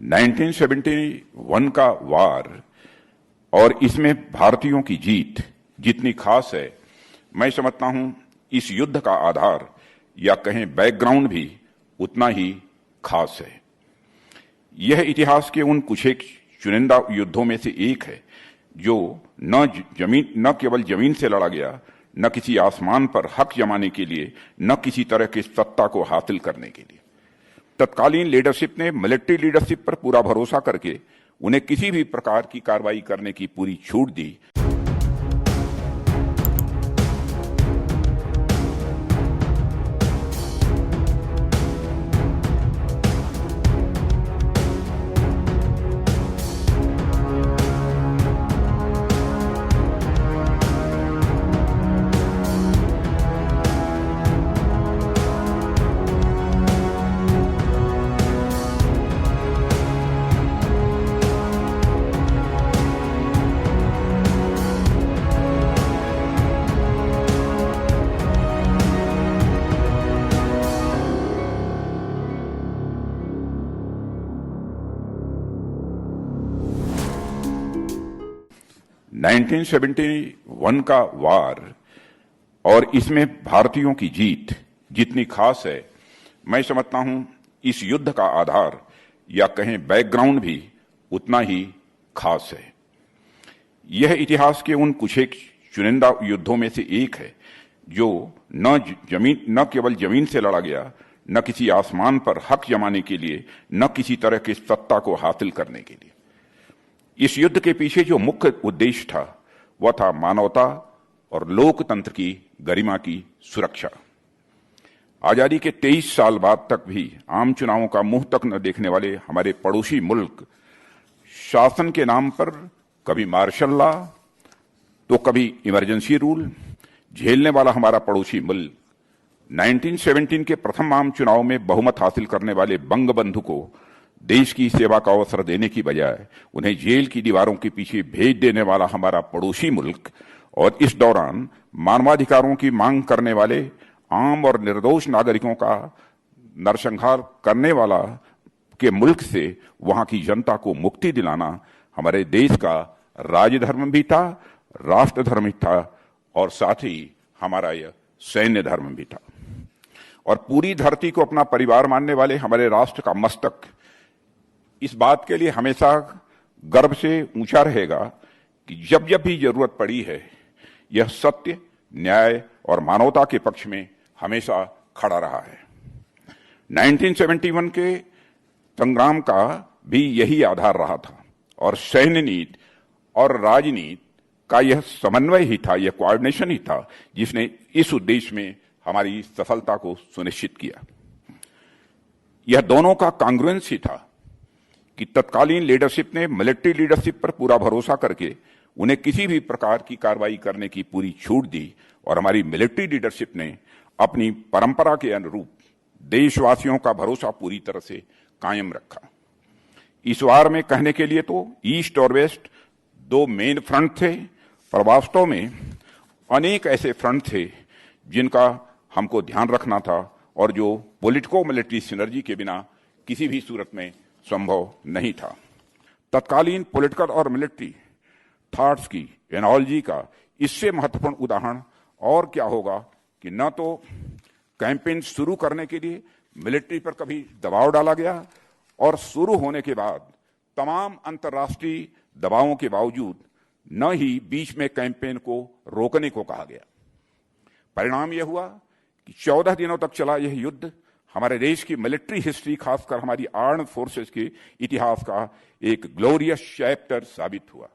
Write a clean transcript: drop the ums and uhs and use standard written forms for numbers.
1971 का वार और इसमें भारतीयों की जीत जितनी खास है, मैं समझता हूं इस युद्ध का आधार या कहें बैकग्राउंड भी उतना ही खास है। यह इतिहास के उन कुछ एक चुनिंदा युद्धों में से एक है जो न केवल जमीन से लड़ा गया, न किसी आसमान पर हक जमाने के लिए, न किसी तरह की सत्ता को हासिल करने के लिए। तत्कालीन लीडरशिप ने मिलिट्री लीडरशिप पर पूरा भरोसा करके उन्हें किसी भी प्रकार की कार्रवाई करने की पूरी छूट दी। नाइनटीन 1971 का वार और इसमें भारतीयों की जीत जितनी खास है, मैं समझता हूं इस युद्ध का आधार या कहें बैकग्राउंड भी उतना ही खास है। यह इतिहास के उन कुछ एक चुनिंदा युद्धों में से एक है जो न केवल जमीन से लड़ा गया, न किसी आसमान पर हक जमाने के लिए, न किसी तरह की सत्ता को हासिल करने के लिए। इस युद्ध के पीछे जो मुख्य उद्देश्य था वह था मानवता और लोकतंत्र की गरिमा की सुरक्षा। आजादी के 23 साल बाद तक भी आम चुनावों का मुंह तक न देखने वाले हमारे पड़ोसी मुल्क शासन के नाम पर कभी मार्शल लॉ तो कभी इमरजेंसी रूल झेलने वाला हमारा पड़ोसी मुल्क 1917 के प्रथम आम चुनाव में बहुमत हासिल करने वाले बंगबंधु को देश की सेवा का अवसर देने की बजाय उन्हें जेल की दीवारों के पीछे भेज देने वाला हमारा पड़ोसी मुल्क और इस दौरान मानवाधिकारों की मांग करने वाले आम और निर्दोष नागरिकों का नरसंहार करने वाला के मुल्क से वहां की जनता को मुक्ति दिलाना हमारे देश का राजधर्म भी था, राष्ट्र धर्म भी था और साथ ही हमारा यह सैन्य धर्म भी था। और पूरी धरती को अपना परिवार मानने वाले हमारे राष्ट्र का मस्तक इस बात के लिए हमेशा गर्व से ऊंचा रहेगा कि जब जब भी जरूरत पड़ी है यह सत्य, न्याय और मानवता के पक्ष में हमेशा खड़ा रहा है। 1971 के संग्राम का भी यही आधार रहा था और सैन्य नीति और राजनीति का यह समन्वय ही था, यह कोऑर्डिनेशन ही था जिसने इस उद्देश्य में हमारी सफलता को सुनिश्चित किया। यह दोनों का कांग्रुएंस ही था कि तत्कालीन लीडरशिप ने मिलिट्री लीडरशिप पर पूरा भरोसा करके उन्हें किसी भी प्रकार की कार्रवाई करने की पूरी छूट दी और हमारी मिलिट्री लीडरशिप ने अपनी परंपरा के अनुरूप देशवासियों का भरोसा पूरी तरह से कायम रखा। इस वार में कहने के लिए तो ईस्ट और वेस्ट दो मेन फ्रंट थे, पर वास्तव में अनेक ऐसे फ्रंट थे जिनका हमको ध्यान रखना था और जो पॉलिटिको मिलिट्री सिनर्जी के बिना किसी भी सूरत में संभव नहीं था। तत्कालीन पॉलिटिकल और मिलिट्री थॉट्स की एनालॉजी का इससे महत्वपूर्ण उदाहरण और क्या होगा कि न तो कैंपेन शुरू करने के लिए मिलिट्री पर कभी दबाव डाला गया और शुरू होने के बाद तमाम अंतर्राष्ट्रीय दबावों के बावजूद न ही बीच में कैंपेन को रोकने को कहा गया। परिणाम यह हुआ कि 14 दिनों तक चला यह युद्ध हमारे देश की मिलिट्री हिस्ट्री, खासकर हमारी आर्म्ड फोर्सेस के इतिहास का एक ग्लोरियस चैप्टर साबित हुआ।